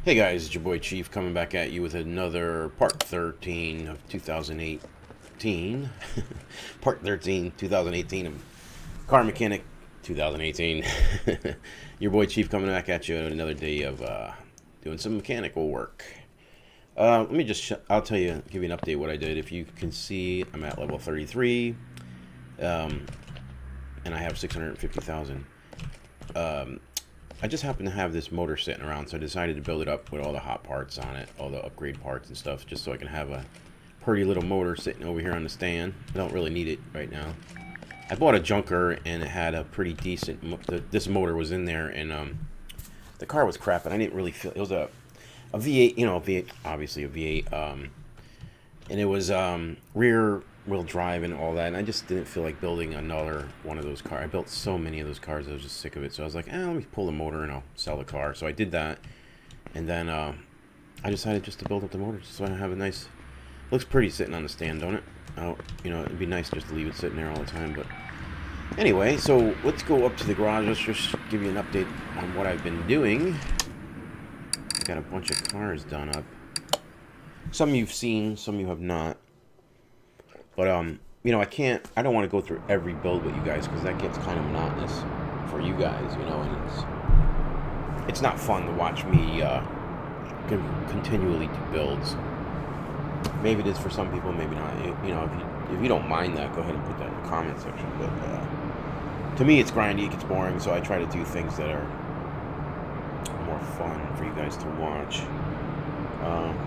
Hey guys, it's your boy Chief coming back at you with another Part 13 of 2018. Part 13, 2018 of Car Mechanic 2018. Your boy Chief coming back at you another day of doing some mechanical work. Let me just, I'll tell you, give you an update what I did. If you can see, I'm at level 33, and I have 650,000. I just happen to have this motor sitting around, so I decided to build it up with all the hot parts on it, all the upgrade parts and stuff, just so I can have a pretty little motor sitting over here on the stand. I don't really need it right now. I bought a junker, and it had a pretty decent, this motor was in there, and the car was crap, and I didn't really feel, it was a V8, you know, V8, obviously a V8, and it was rear wheel drive and all that, and I just didn't feel like building another one of those cars. I built so many of those cars, I was just sick of it. So I was like, let me pull the motor and I'll sell the car. So I did that, and then I decided just to build up the motor so I have a nice, looks pretty sitting on the stand, don't it? Oh, you know, it'd be nice just to leave it sitting there all the time. But anyway, so let's go up to the garage. Let's just give you an update on what I've been doing. Got a bunch of cars done up. Some you've seen, some you have not. But, you know, I don't want to go through every build with you guys, because that gets kind of monotonous for you guys, you know, and it's not fun to watch me, continually do builds. Maybe it is for some people, maybe not. You know, if you don't mind that, go ahead and put that in the comment section. But, to me, it's grindy, it gets boring, so I try to do things that are more fun for you guys to watch.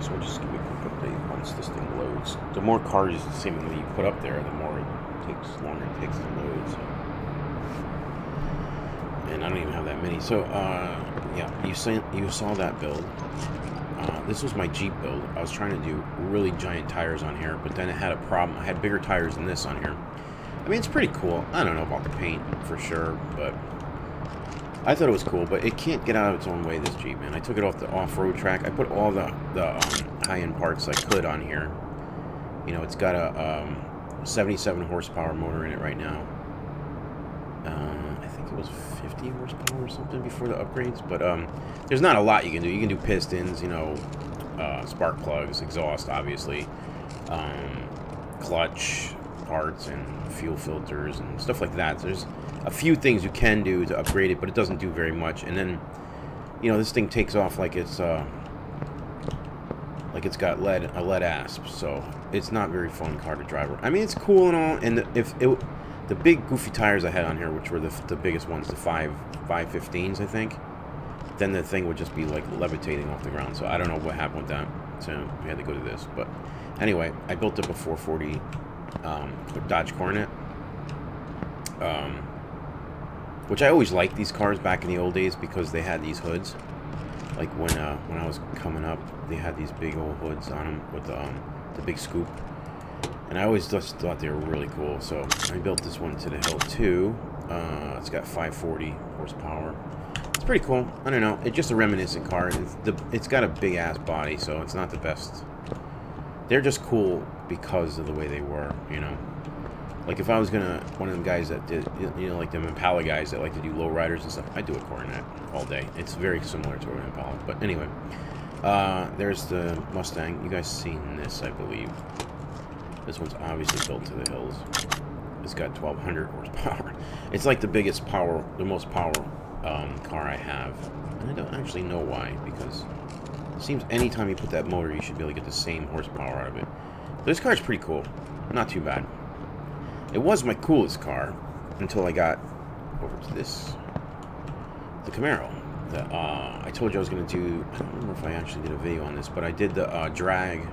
So we'll just give you a quick update once this thing loads. The more cars seemingly you put up there, the more it takes longer it takes to load. So. And I don't even have that many. So yeah, you saw that build. This was my Jeep build. I was trying to do really giant tires on here, but then it had a problem. I had bigger tires than this on here. I mean, it's pretty cool. I don't know about the paint for sure, but I thought it was cool, but it can't get out of its own way, this Jeep, man. I took it off the off-road track. I put all the high-end parts I could on here. You know, it's got a 77 horsepower motor in it right now. I think it was 50 horsepower or something before the upgrades, but there's not a lot you can do. You can do pistons, you know, spark plugs, exhaust, obviously, clutch parts and fuel filters and stuff like that. So there's a few things you can do to upgrade it, but it doesn't do very much. And then, you know, this thing takes off like it's got a lead asp, so it's not very fun car to drive. I mean, it's cool and all, and the big goofy tires I had on here, which were the biggest ones, the 515s, I think, then the thing would just be like levitating off the ground. So I don't know what happened with that, so we had to go to this. But anyway, I built up a 440 Dodge Coronet, which I always liked these cars back in the old days because they had these hoods. Like when I was coming up, they had these big old hoods on them with the big scoop, and I always just thought they were really cool. So I built this one to the hill too. It's got 540 horsepower. It's pretty cool. I don't know. It's just a reminiscent car. It's got a big ass body, so it's not the best. They're just cool because of the way they were, you know. Like if I was gonna, one of them guys that did, you know, like them Impala guys that like to do low riders and stuff, I'd do a Coronet all day. It's very similar to an Impala. But anyway, there's the Mustang. You guys seen this, I believe. This one's obviously built to the hills. It's got 1,200 horsepower. It's like the biggest power, the most power car I have. And I don't actually know why, because it seems anytime you put that motor, you should be able to get the same horsepower out of it. This car's pretty cool. Not too bad. It was my coolest car until I got over to this, the Camaro. I told you I was going to do, I don't remember if I actually did a video on this, but I did the drag.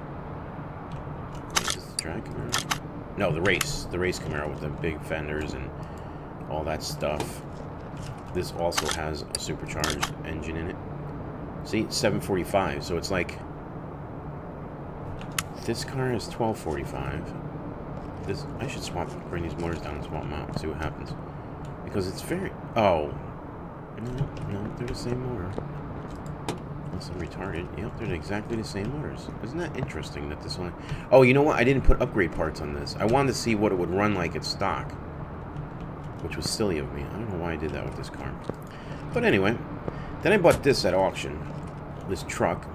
Is this the drag Camaro? No, the race Camaro with the big fenders and all that stuff. This also has a supercharged engine in it. See, 745, so it's like, this car is 1245. I should bring these motors down and swap them out and see what happens. Because it's very... Oh. No, they're the same motor. Unless I'm retarded. Yep, they're exactly the same motors. Isn't that interesting that this one... Oh, you know what? I didn't put upgrade parts on this. I wanted to see what it would run like at stock. Which was silly of me. I don't know why I did that with this car. But anyway. Then I bought this at auction. this truck,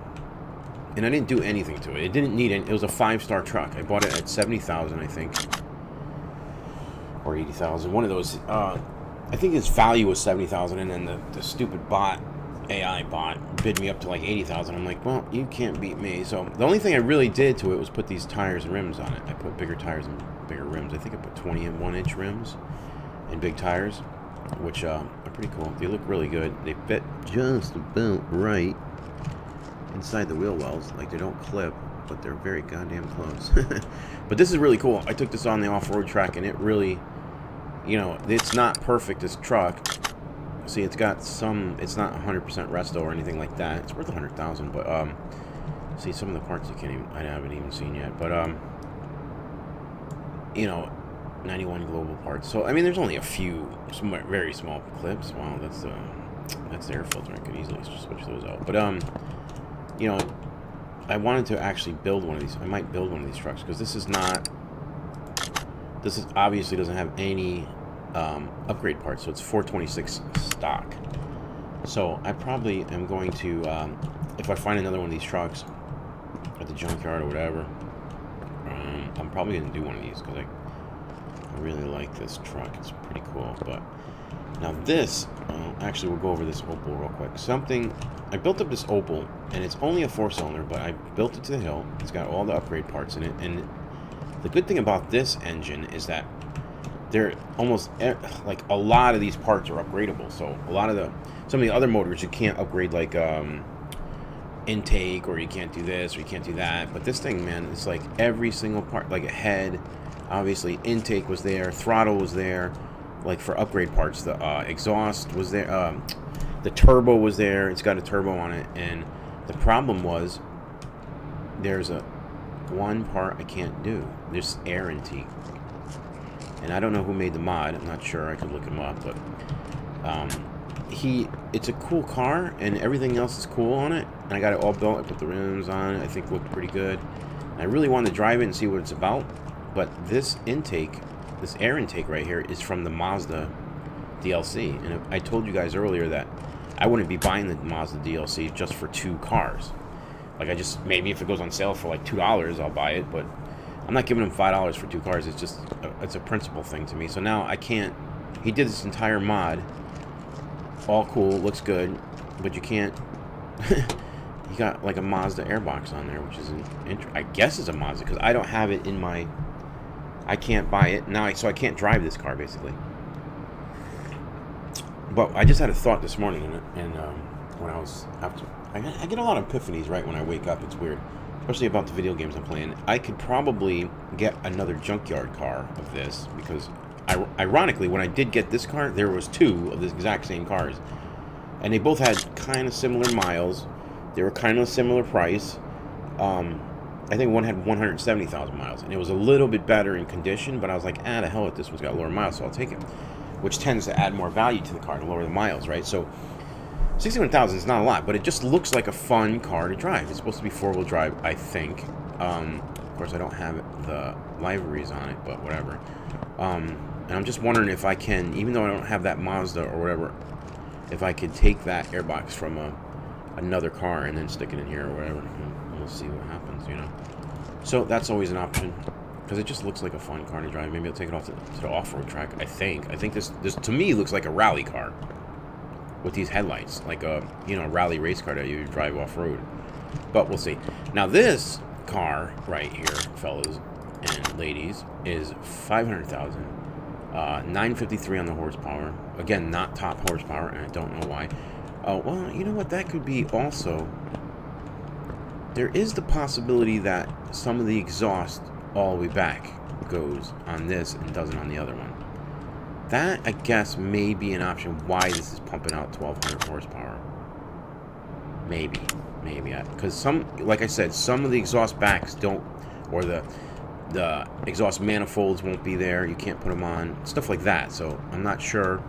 and I didn't do anything to it. It didn't need it. It was a 5-star truck. I bought it at 70,000, I think, or 80,000. One of those. I think its value was 70,000, and then the stupid AI bot, bid me up to like 80,000. I'm like, well, you can't beat me. So the only thing I really did to it was put these tires and rims on it. I put bigger tires and bigger rims. I think I put 21-inch rims and big tires, which are pretty cool. They look really good. They fit just about right inside the wheel wells. Like, they don't clip, but they're very goddamn close. But this is really cool. I took this on the off-road track, and it really, you know, it's not perfect, this truck. See, it's got some, it's not 100% resto or anything like that. It's worth 100,000, but see, some of the parts I haven't even seen yet. But you know, 91 global parts. So I mean, there's only a few very small clips. Wow, that's the air filter. I could easily switch those out. But you know, I wanted to actually build one of these. I might build one of these trucks, because this is obviously doesn't have any upgrade parts, so it's 426 stock. So I probably am going to, if I find another one of these trucks at the junkyard or whatever, I'm probably going to do one of these, because I really like this truck. It's pretty cool. But now this, actually we'll go over this Opal real quick. I built up this Opal, and it's only a 4-cylinder, but I built it to the hill. It's got all the upgrade parts in it, and the good thing about this engine is that they're almost, like, a lot of these parts are upgradable. So a lot of some of the other motors you can't upgrade, like intake, or you can't do this, or you can't do that. But this thing, man, it's like every single part, like a head, obviously intake was there, throttle was there, like for upgrade parts. The exhaust was there, the turbo was there. It's got a turbo on it, and the problem was there's one part I can't do. There's air intake. And I don't know who made the mod. I'm not sure. I could look him up, but it's a cool car, and everything else is cool on it. And I got it all built. I put the rims on it. I think it looked pretty good. And I really wanted to drive it and see what it's about. But this intake, this air intake right here, is from the Mazda DLC. And I told you guys earlier that I wouldn't be buying the Mazda DLC just for 2 cars. Like, maybe if it goes on sale for like $2, I'll buy it, but I'm not giving him $5 for 2 cars. It's just, it's a principle thing to me. So now I can't, he did this entire mod, all cool, looks good, but you can't, he got like a Mazda airbox on there, which is I guess it's a Mazda, because I don't have it in my, I can't buy it now, so I can't drive this car, basically. But I just had a thought this morning, and when I was, I get a lot of epiphanies right when I wake up. It's weird. Especially about the video games I'm playing. I could probably get another junkyard car of this, because ironically, when I did get this car, there was 2 of the exact same cars, and they both had kind of similar miles. They were kind of similar price. I think one had 170,000 miles, and it was a little bit better in condition, but I was like, the hell with this one's got lower miles, so I'll take it, which tends to add more value to the car to lower the miles, right? So 61,000 is not a lot, but it just looks like a fun car to drive. It's supposed to be 4-wheel drive, I think. Of course, I don't have the liveries on it, but whatever. And I'm just wondering if I can, even though I don't have that Mazda or whatever, if I could take that airbox from another car and then stick it in here or whatever. And we'll see what happens, you know. So that's always an option, because it just looks like a fun car to drive. Maybe I'll take it off to the off-road track. I think this to me looks like a rally car with these headlights, like a, you know, rally race car that you drive off-road. But we'll see. Now this car right here, fellas and ladies, is 500,000, 953 on the horsepower. Again, not top horsepower, and I don't know why. Oh, well, you know what, that could be also, there is the possibility that some of the exhaust all the way back goes on this and doesn't on the other one. That, I guess, may be an option why this is pumping out 1,200 horsepower. Maybe. Because some, like I said, some of the exhaust backs don't, or the exhaust manifolds won't be there. You can't put them on. Stuff like that. So, I'm not sure.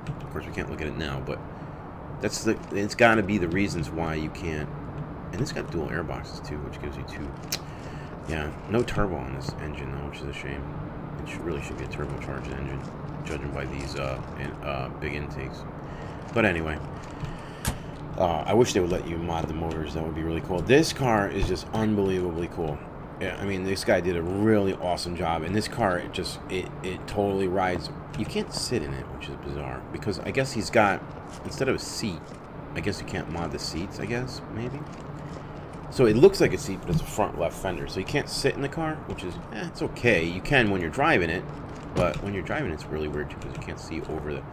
Of course, we can't look at it now, but it's got to be the reasons why you can't. And it's got dual airboxes, too, which gives you 2. Yeah, no turbo on this engine, though, which is a shame. It really should be a turbocharged engine, judging by these big intakes. But anyway, I wish they would let you mod the motors. That would be really cool. This car is just unbelievably cool. Yeah, I mean, this guy did a really awesome job. And this car, it totally rides. You can't sit in it, which is bizarre. Because I guess he's got, instead of a seat, I guess you can't mod the seats, I guess, maybe. So it looks like a seat, but it's a front left fender. So you can't sit in the car, which is, it's okay. You can when you're driving it. But when you're driving, it's really weird, too, because you can't see over the...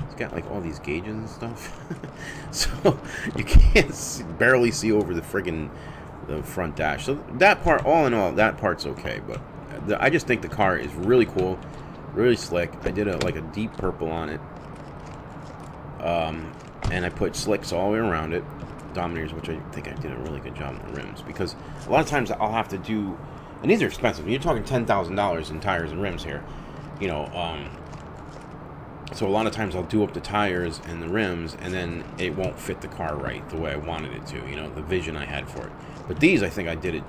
It's got, like, all these gauges and stuff. So you can't barely see over the friggin' the front dash. So that part, all in all, that part's okay. But I just think the car is really cool, really slick. I did like a deep purple on it. And I put slicks all the way around it. Dominators, which I think I did a really good job on the rims. Because a lot of times I'll have to do... And these are expensive. You're talking $10,000 in tires and rims here. You know, so a lot of times I'll do up the tires and the rims, and then it won't fit the car right the way I wanted it to, you know, the vision I had for it. But these, I think I did it,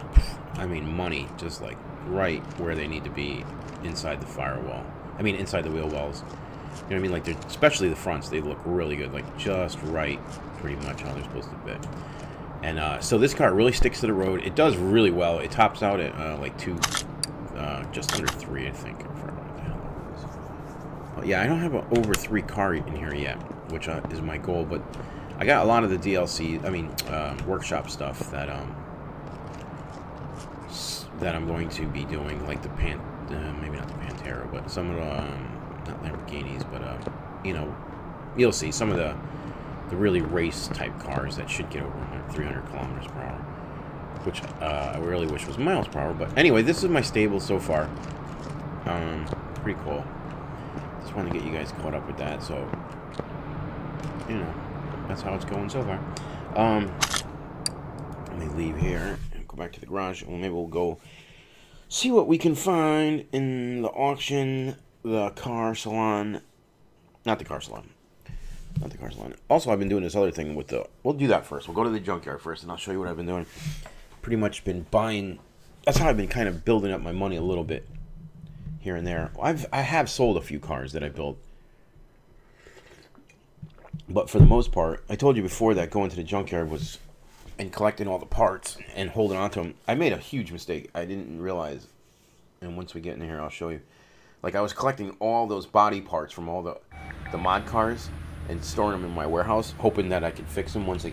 I mean, money, just like right where they need to be inside the firewall. I mean, inside the wheel wells. You know what I mean? Like, especially the fronts, they look really good, like just right, pretty much how they're supposed to fit. And so this car really sticks to the road. It does really well. It tops out at like just under 3, I think. Yeah, I don't have an over 3 car in here yet, which is my goal, but I got a lot of the DLC, I mean, workshop stuff that I'm going to be doing, like the maybe not the Pantera, but some of the, not Lamborghinis, but, you know, you'll see some of the really race-type cars that should get over 300 kilometers per hour, which I really wish was miles per hour, but anyway, this is my stable so far. Pretty cool. Just want to get you guys caught up with that, so you know, that's how it's going so far. Let me leave here and go back to the garage, and maybe we'll go see what we can find in the auction, the car salon, not the car salon. Also, I've been doing this other thing with the, we'll do that first. We'll go to the junkyard first, and I'll show you what I've been doing. Pretty much been buying, that's how I've been kind of building up my money a little bit. Here and there. I have sold a few cars that I built. But for the most part, I told you before that going to the junkyard was, and collecting all the parts and holding on to them. I made a huge mistake. I didn't realize, and once we get in here, I'll show you. Like, I was collecting all those body parts from all the mod cars and storing them in my warehouse, hoping that I could fix them once I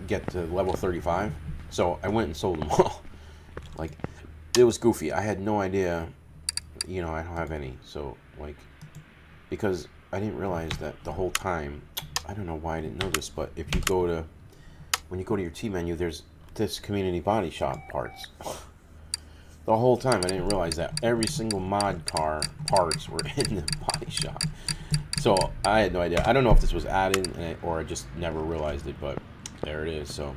get to level 35. So I went and sold them all. Like, it was goofy. I had no idea. You know, I don't have any, so, like, because I didn't realize that the whole time, I don't know why I didn't know this, but if you go to, when you go to your T menu, there's this community body shop parts. The whole time, I didn't realize that every single mod car parts were in the body shop. So, I had no idea. I don't know if this was added, or I just never realized it, but there it is. So,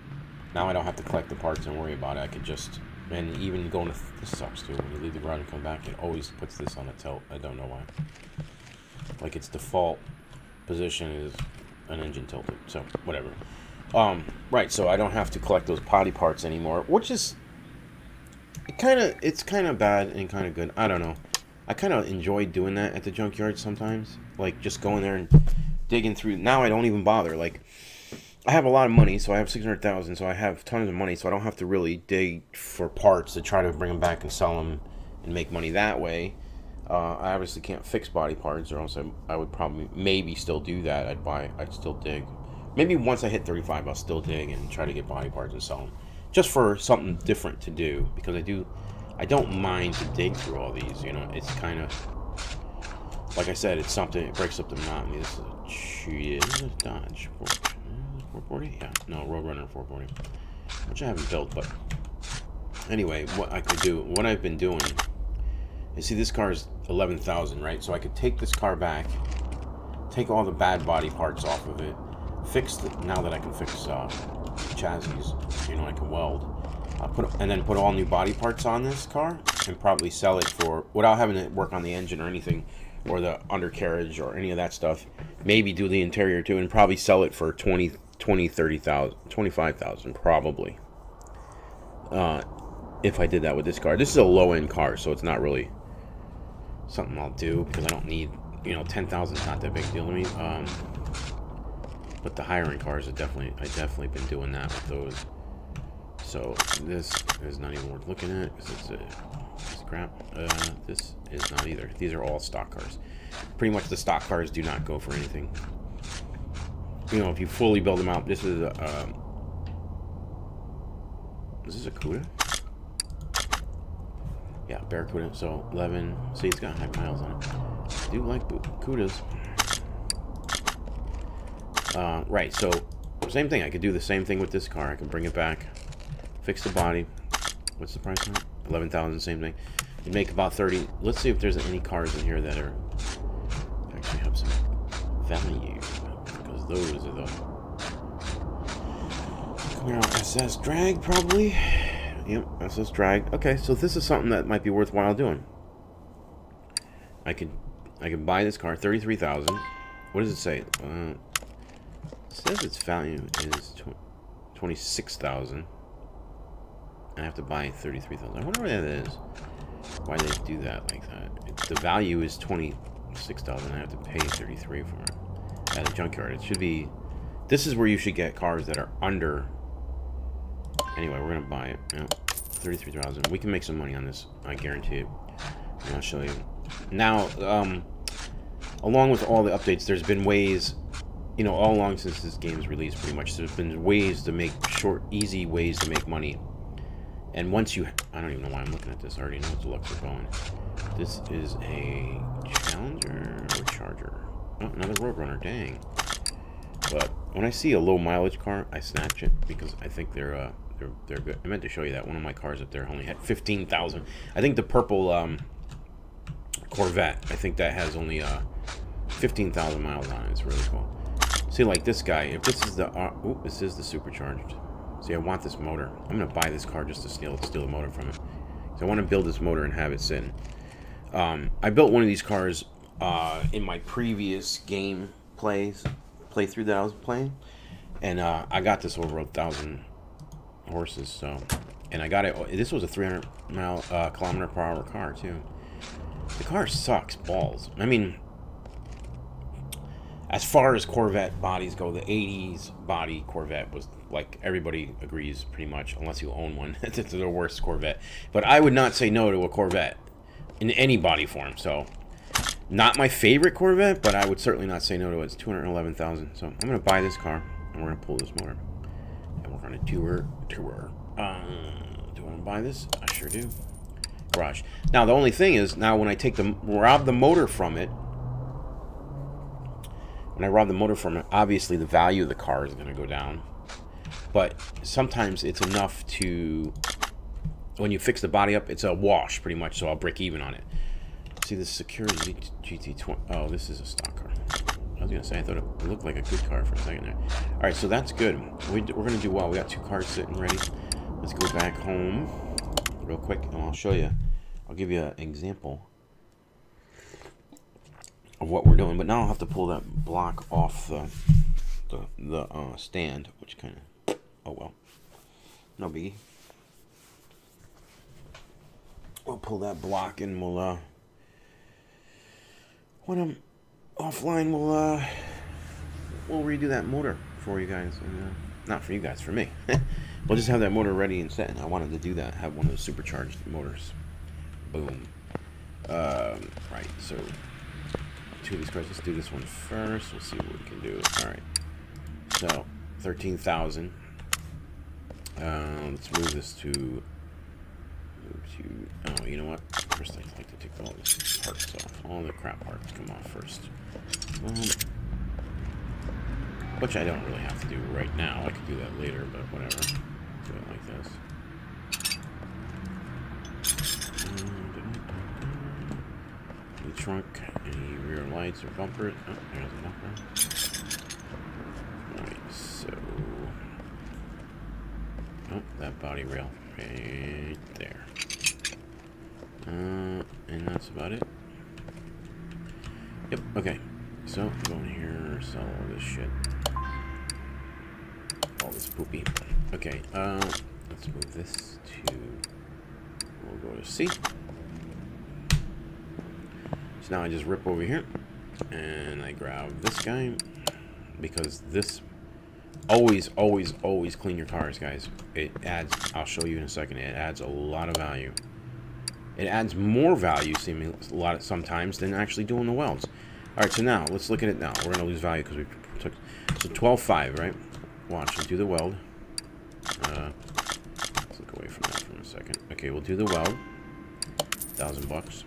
now I don't have to collect the parts and worry about it. I could just... And even going to, this sucks too, when you leave the garage and come back, it always puts this on a tilt. I don't know why. Like, its default position is an engine tilted, so whatever. Right, so I don't have to collect those body parts anymore, which is, it's kind of bad and kind of good. I don't know. I kind of enjoy doing that at the junkyard sometimes. Like, just going there and digging through. Now I don't even bother. Like, I have a lot of money, so I have 600,000, so I have tons of money, so I don't have to really dig for parts to try to bring them back and sell them and make money that way. I obviously can't fix body parts, or else I would probably maybe still do that. I'd still dig. Maybe once I hit 35, I'll still dig and try to get body parts and sell them, just for something different to do, because I don't mind to dig through all these. You know, it's kind of, like I said, it's something. It breaks up the monotony. This is a Dodge. 440? Yeah, no, Roadrunner 440, which I haven't built, but anyway, what I've been doing, you see this car is 11,000, right? So I could take this car back, take all the bad body parts off of it, now that I can fix chassis, you know, I can weld, and then put all new body parts on this car, and probably sell it for, without having to work on the engine or anything, or the undercarriage or any of that stuff. Maybe do the interior too, and probably sell it for 30,000, 25,000 probably. If I did that with this car. This is a low-end car, so it's not really something I'll do, because I don't need, you know, 10,000 is not that big deal to me. But the higher-end cars, I definitely been doing that with those. So this is not even worth looking at because it's crap. This is not either. These are all stock cars. Pretty much the stock cars do not go for anything. You know, if you fully build them out, this is a Cuda? Yeah, Barracuda. So 11. See, it's got high miles on it. I do like Cudas. Right. So same thing. I could do the same thing with this car. I can bring it back, fix the body. What's the price on it? 11,000. Same thing. You make about 30. Let's see if there's any cars in here that are actually have some value, because those are the Camaro SS drag probably. Yep, SS drag. Okay, so this is something that might be worthwhile doing. I could buy this car, 33,000. What does it say? It says its value is 26,000. I have to buy 33,000. I wonder why that is. Why they do that like that? The value is 26,000. I have to pay 33 for it at a junkyard. It should be. This is where you should get cars that are under. Anyway, we're gonna buy it. Yeah, 33,000. We can make some money on this. I guarantee it. And I'll show you. Now, along with all the updates, there's been ways. You know, all along since this game's released, pretty much, there's been ways to make easy ways to make money. And once you, I don't even know why I'm looking at this. I already know what the looks are going. This is a Challenger or Charger. Oh, another Roadrunner. Dang. But when I see a low mileage car, I snatch it because I think they're good. I meant to show you that one of my cars up there only had 15,000. I think the purple Corvette. I think that has only 15,000 miles on it. It's really cool. See, like this guy. If this is the this is the supercharged. See, I want this motor. I'm gonna buy this car just to steal the motor from it. So I want to build this motor and have it sit. I built one of these cars in my previous game playthrough that I was playing, and I got this over 1,000 horses. So, and I got it. This was a 300 kilometer per hour car too. The car sucks balls. I mean, as far as Corvette bodies go, the 80s body Corvette was, like, everybody agrees pretty much, unless you own one. It's the worst Corvette. But I would not say no to a Corvette in any body form. So, not my favorite Corvette, but I would certainly not say no to it. It's 211,000. So, I'm going to buy this car, and we're going to pull this motor. And we're going to tour. Do I want to buy this? I sure do. Garage. Now, the only thing is, now when I rob the motor from it, obviously the value of the car is going to go down. But sometimes it's enough to, when you fix the body up, it's a wash pretty much, so I'll break even on it. See, this Security GT20. Oh, this is a stock car. I was going to say, I thought it looked like a good car for a second there. Alright, so that's good. We're going to do well. We got 2 cars sitting ready. Let's go back home real quick, and I'll show you. I'll give you an example of what we're doing, but now I'll have to pull that block off the stand, which kind of, oh well, no biggie. We'll pull that block and we'll when I'm offline, we'll redo that motor for you guys, and not for you guys, for me. We'll just have that motor ready and set, and I wanted to do that, have one of those supercharged motors. Boom. Right, so 2 of these cars. Let's do this one first. We'll see what we can do. Alright. So, 13,000. Let's move this to... Oh, you know what? First, I'd like to take all these parts off. All the crap parts come off first. Which I don't really have to do right now. I could do that later, but whatever. Do it like this. The trunk, any rear lights or bumper. Oh, there's a bumper. Alright, so... Oh, that body rail right there. And that's about it. Yep, okay. So, go in here, sell all this shit. All this poopy. Okay, let's move this to... We'll go to C. So now I just rip over here, and I grab this guy, because this Always, always, always clean your cars, guys. It adds, I'll show you in a second, it adds a lot of value. It adds more value, seemingly, sometimes, than actually doing the welds. Alright, so now, let's look at it now. We're going to lose value because we took, so 12.5, right? Watch, let's do the weld. Let's look away from that for a second. Okay, we'll do the weld. $1,000.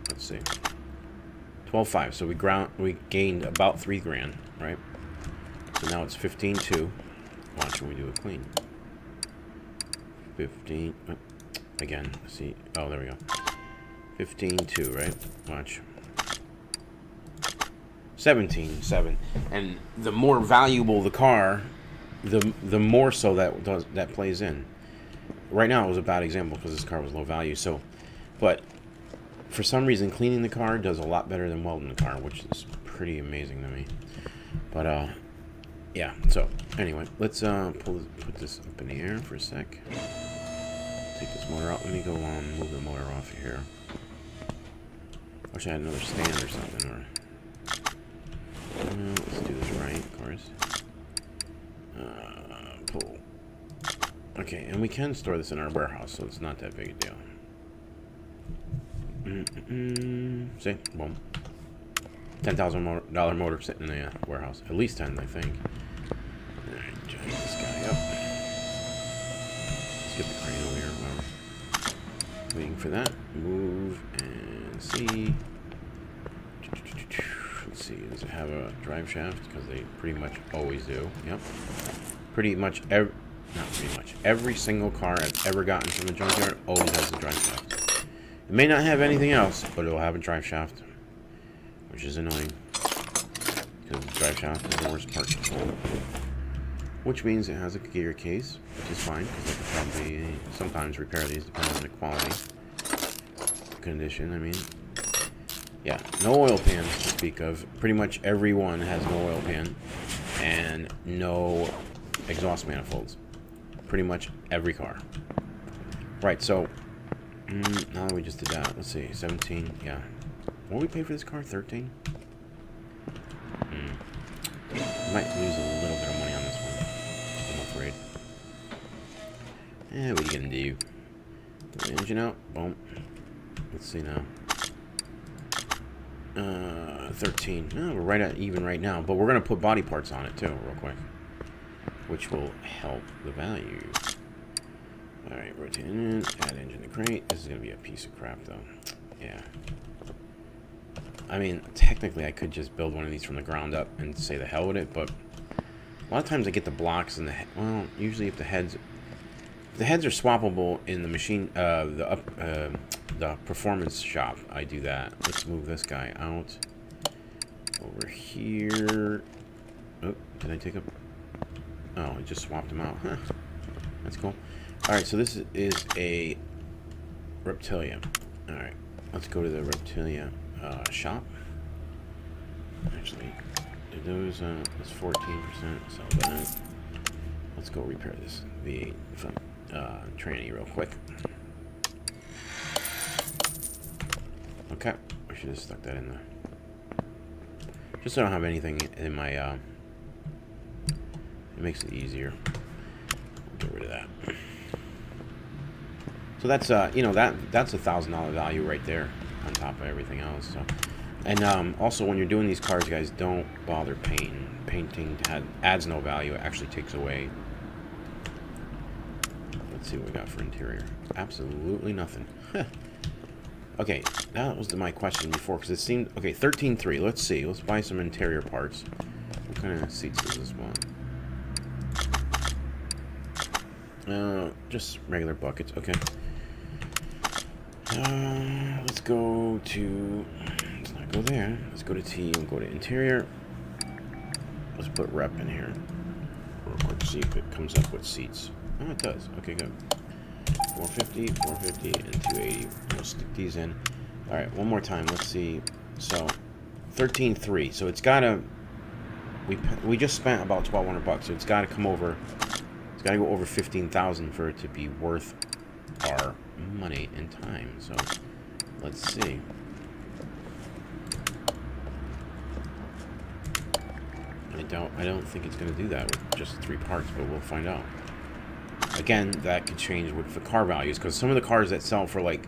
Let's see. 12.5, so we gained about 3 grand, right? So now it's 15.2. Watch when we do a clean. 15. Again, see. Oh, there we go. 15.2, right? Watch. 17.7. And the more valuable the car, the more so that plays in. Right now it was a bad example because this car was low value. So, but for some reason, cleaning the car does a lot better than welding the car, which is pretty amazing to me. But yeah. So anyway, let's put this up in the air for a sec. Take this motor out. Let me go move the motor off of here. Wish I had another stand or something. Or let's do this right, of course. Pull. Okay, and we can store this in our warehouse, so it's not that big a deal. See? Boom. $10,000 motor sitting in the warehouse. At least 10, I think. Alright, jack this guy up. Let's get the crane over here. Whatever. Waiting for that. Move and see. Let's see. Does it have a drive shaft? Because they pretty much always do. Yep. Pretty much every single car I've ever gotten from the junkyard always has a drive shaft. It may not have anything else, but it'll have a drive shaft, which is annoying because the drive shaft is the worst part. Which means it has a gear case, which is fine because I could probably sometimes repair these depending on the quality, condition. I mean, yeah, no oil pans to speak of. Pretty much everyone has no oil pan and no exhaust manifolds. Pretty much every car. Right, so now that we just did that, let's see, 17, yeah. What did we pay for this car? 13? Might lose a little bit of money on this one, I'm afraid. What are you gonna do? Put the engine out, boom. Let's see now. 13. No, we're right at even right now, but we're gonna put body parts on it too, real quick, which will help the value. Alright, rotate in, add engine to crate. This is going to be a piece of crap, though. Yeah. I mean, technically, I could just build one of these from the ground up and say the hell with it, but a lot of times I get the blocks and the well, usually if the heads are swappable in the machine, the performance shop, I do that. Let's move this guy out. Over here. Oh, did I take a... Oh, I just swapped him out. Huh. That's cool. Alright, so this is a Reptilia. Alright, let's go to the Reptilia shop. Actually, did those, that's 14%, so that. Let's go repair this V8 from tranny real quick. Okay, I should have stuck that in there. Just so I don't have anything in my, it makes it easier. Get rid of that. So that's you know, that's $1,000 value right there on top of everything else. So, and also when you're doing these cars, guys, don't bother painting. Painting adds no value. It actually takes away. Let's see what we got for interior. Absolutely nothing. Okay, that was my question before because it seemed okay. 13.3. Let's see. Let's buy some interior parts. What kind of seats does this want? Just regular buckets. Okay. Let's go to. Let's not go there. Let's go to T and go to interior. Let's put rep in here real quick. See if it comes up with seats. Oh, it does. Okay, good. 450, 450, and 280. We'll stick these in. All right, one more time. Let's see. So, 13.3. So it's gotta. We just spent about $1,200, so it's gotta come over. It's got to go over 15,000 for it to be worth our money and time. So, let's see. don't think it's going to do that with just 3 parts, but we'll find out. Again, that could change with the car values, because some of the cars that sell for like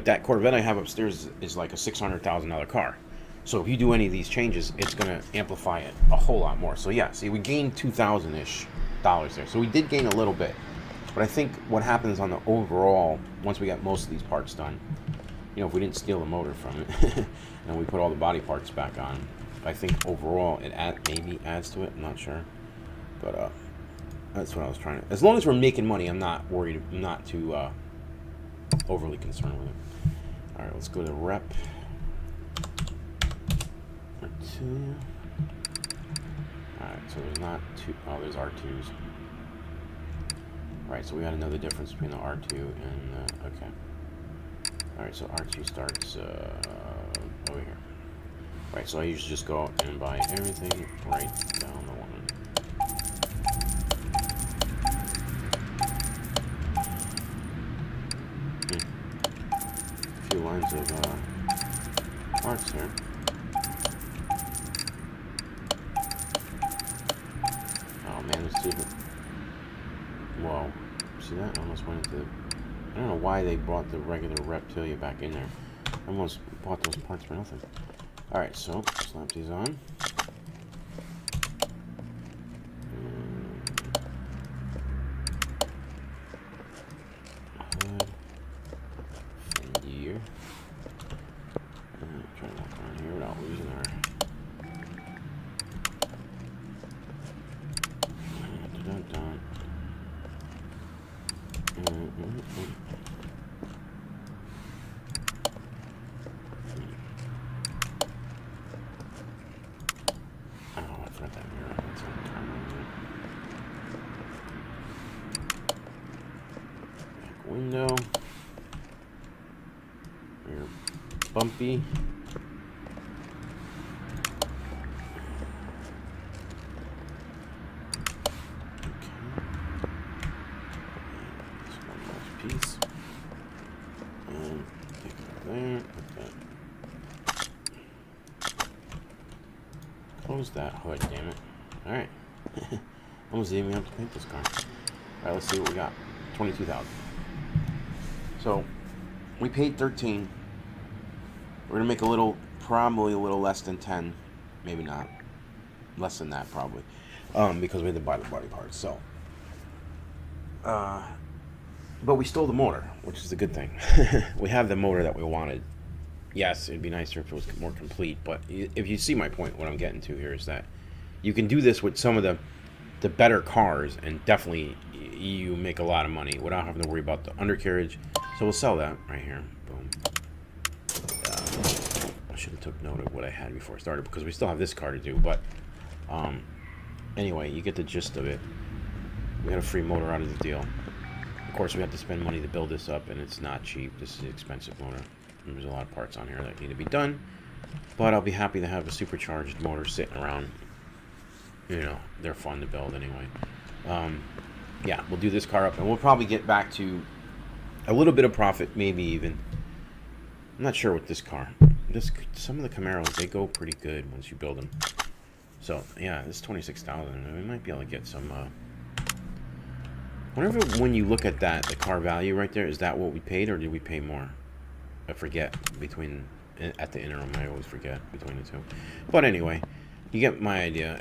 that Corvette I have upstairs is like a $600,000 car. So if you do any of these changes, it's going to amplify it a whole lot more. So yeah, see, we gained $2,000-ish there. So we did gain a little bit. But I think what happens on the overall, once we got most of these parts done, you know, if we didn't steal the motor from it and we put all the body parts back on, I think overall it maybe adds to it. I'm not sure. But that's what I was trying to... As long as we're making money, I'm not worried. I'm not too overly concerned with it. All right, let's go to rep. R2. All right, so there's not two... Oh, there's R2s. Right, so we got to know the difference between the R2 and... okay. All right, so R2 starts over here. Right, so I usually just go out and buy everything right down the line. A few lines of parts here. Oh man, let's see if it... Whoa, see that? I almost went into... I don't know why they brought the regular Reptilia back in there. I almost bought those parts for nothing. Alright, so slap these on. Year. Try to walk around here without losing our... Window. Rear bumpy. Okay. This one last piece. And take it there. Put that. Close that hood, damn it. Alright. Almost didn't even have to paint this car. Alright, let's see what we got. 22,000. So we paid 13. We're gonna make probably a little less than 10, maybe not, less than that probably, because we had to buy the body parts. So, but we stole the motor, which is a good thing. We have the motor that we wanted. Yes, it'd be nicer if it was more complete, but if you see my point, what I'm getting to here is that you can do this with some of the better cars, and definitely you make a lot of money without having to worry about the undercarriage. So we'll sell that right here. Boom. I should have took note of what I had before I started, because we still have this car to do. But anyway, you get the gist of it. We got a free motor out of the deal. Of course, we have to spend money to build this up, and it's not cheap. This is an expensive motor. And there's a lot of parts on here that need to be done. But I'll be happy to have a supercharged motor sitting around. You know, they're fun to build anyway. Yeah, we'll do this car up, and we'll probably get back to a little bit of profit, maybe even. I'm not sure with this car. Some of the Camaros, they go pretty good once you build them. So yeah, this 26,000. We might be able to get some. Whenever when you look at that, the car value right there, is that what we paid, or did we pay more? I forget at the interim. I always forget between the two. But anyway, you get my idea.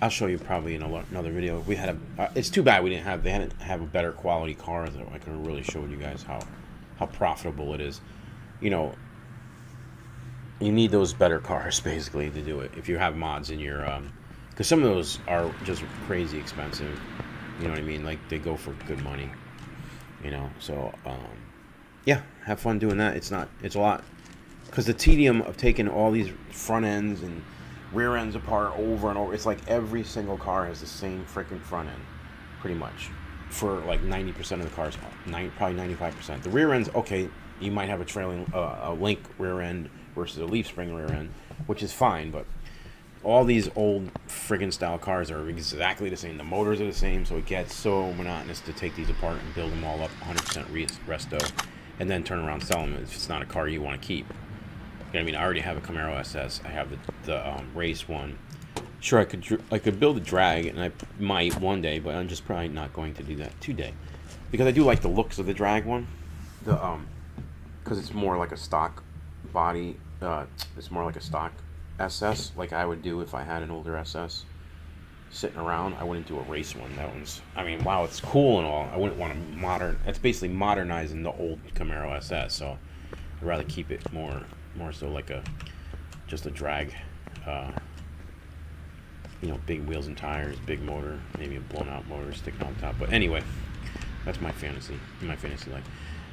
I'll show you probably in another video. We had it's too bad they didn't have a better quality car. So I could have really showed you guys how profitable it is. You know, you need those better cars basically to do it. If you have mods in your, because some of those are just crazy expensive. You know what I mean? Like they go for good money. You know, so yeah, have fun doing that. It's a lot, because the tedium of taking all these front ends and rear ends apart over and over. It's like every single car has the same freaking front end, pretty much, for like 90% of the cars, probably 95%. The rear ends, okay, you might have a trailing, a link rear end versus a leaf spring rear end, which is fine, but all these old friggin' style cars are exactly the same. The motors are the same, so it gets so monotonous to take these apart and build them all up 100% resto, and then turn around and sell them if it's not a car you want to keep. I mean, I already have a Camaro SS. I have the race one. Sure, I could build a drag, and I might one day, but I'm just probably not going to do that today, because I do like the looks of the drag one, because it's more like a stock body. It's more like a stock SS, like I would do if I had an older SS sitting around. I wouldn't do a race one. That one's, I mean, wow, it's cool and all. I wouldn't want to it's basically modernizing the old Camaro SS. So I'd rather keep it more so like just a drag. You know, big wheels and tires, big motor, maybe a blown out motor sticking on top. But anyway, that's my fantasy life.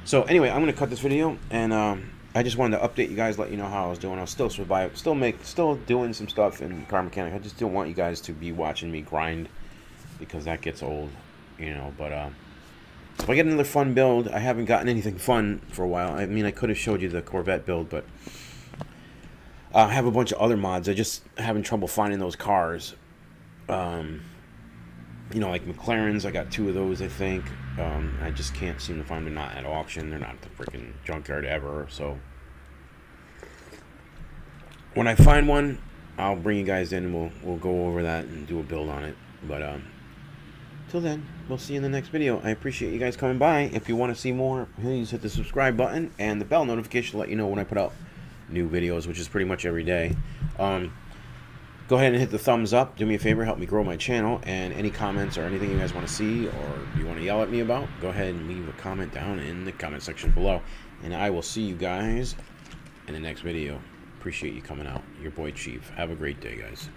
So anyway, I'm gonna cut this video, and I just wanted to update you guys, let you know how I was doing. I was still still doing some stuff in car mechanic. I just didn't want you guys to be watching me grind, because that gets old, you know. But if I get another fun build, I haven't gotten anything fun for a while. I mean, I could have showed you the Corvette build, but I have a bunch of other mods. I just having trouble finding those cars. You know, like McLarens, I got 2 of those, I think. I just can't seem to find them. Not at auction. They're not at the freaking junkyard ever. So when I find one, I'll bring you guys in, and we'll go over that and do a build on it. But till then, we'll see you in the next video. I appreciate you guys coming by. If you want to see more, please hit the subscribe button and the bell notification to let you know when I put out new videos, which is pretty much every day. Go ahead and hit the thumbs up. Do me a favor, help me grow my channel. And any comments or anything you guys want to see or you want to yell at me about, go ahead and leave a comment down in the comment section below. And I will see you guys in the next video. Appreciate you coming out. Your boy Chief. Have a great day, guys.